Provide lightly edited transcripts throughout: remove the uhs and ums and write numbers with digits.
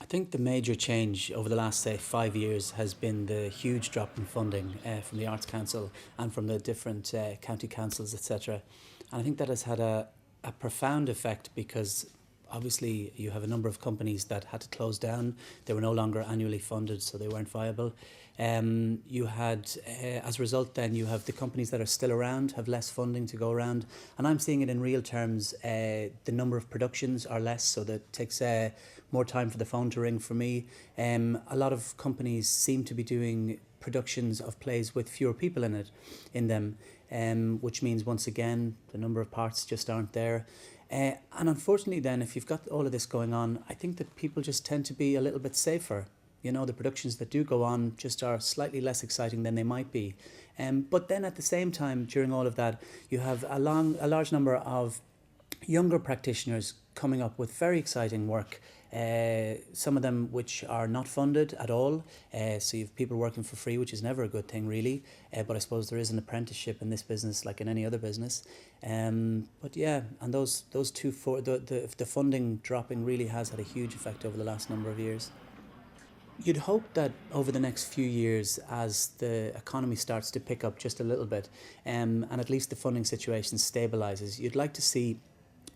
I think the major change over the last, say, 5 years has been the huge drop in funding from the Arts Council and from the different county councils, etc. And I think that has had a profound effect because obviously you have a number of companies that had to close down. They were no longer annually funded, so they weren't viable. You had, as a result then, you have the companies that are still around have less funding to go around. And I'm seeing it in real terms. The number of productions are less, so that takes more time for the phone to ring for me. A lot of companies seem to be doing productions of plays with fewer people in them, which means once again the number of parts just aren't there. And unfortunately then, if you've got all of this going on, I think that people just tend to be a little bit safer. You know, the productions that do go on just are slightly less exciting than they might be. But then at the same time, during all of that, you have a large number of younger practitioners coming up with very exciting work, some of them which are not funded at all. So you have people working for free, which is never a good thing really, but I suppose there is an apprenticeship in this business like in any other business. But yeah, and those two, the funding dropping really has had a huge effect over the last number of years. You'd hope that over the next few years, as the economy starts to pick up just a little bit, and at least the funding situation stabilises, you'd like to see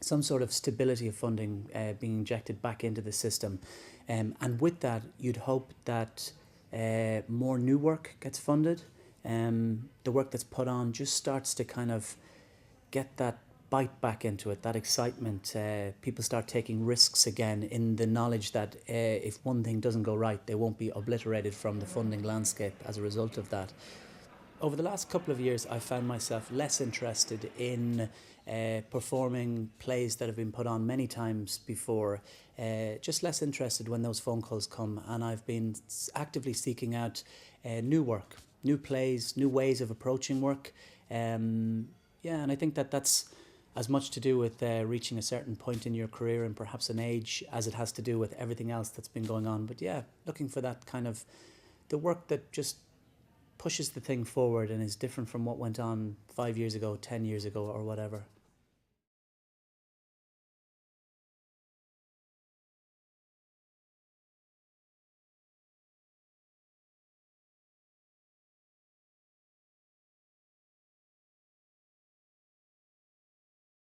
some sort of stability of funding being injected back into the system. And with that, you'd hope that more new work gets funded. The work that's put on just starts to kind of get that bite back into it, that excitement. People start taking risks again in the knowledge that if one thing doesn't go right, they won't be obliterated from the funding landscape as a result of that. Over the last couple of years, I found myself less interested in performing plays that have been put on many times before, just less interested when those phone calls come, and I've been actively seeking out new work, new plays, new ways of approaching work. Yeah, and I think that that's as much to do with reaching a certain point in your career and perhaps an age as it has to do with everything else that's been going on. But yeah, looking for that kind of the work that just pushes the thing forward and is different from what went on 5 years ago, 10 years ago, or whatever.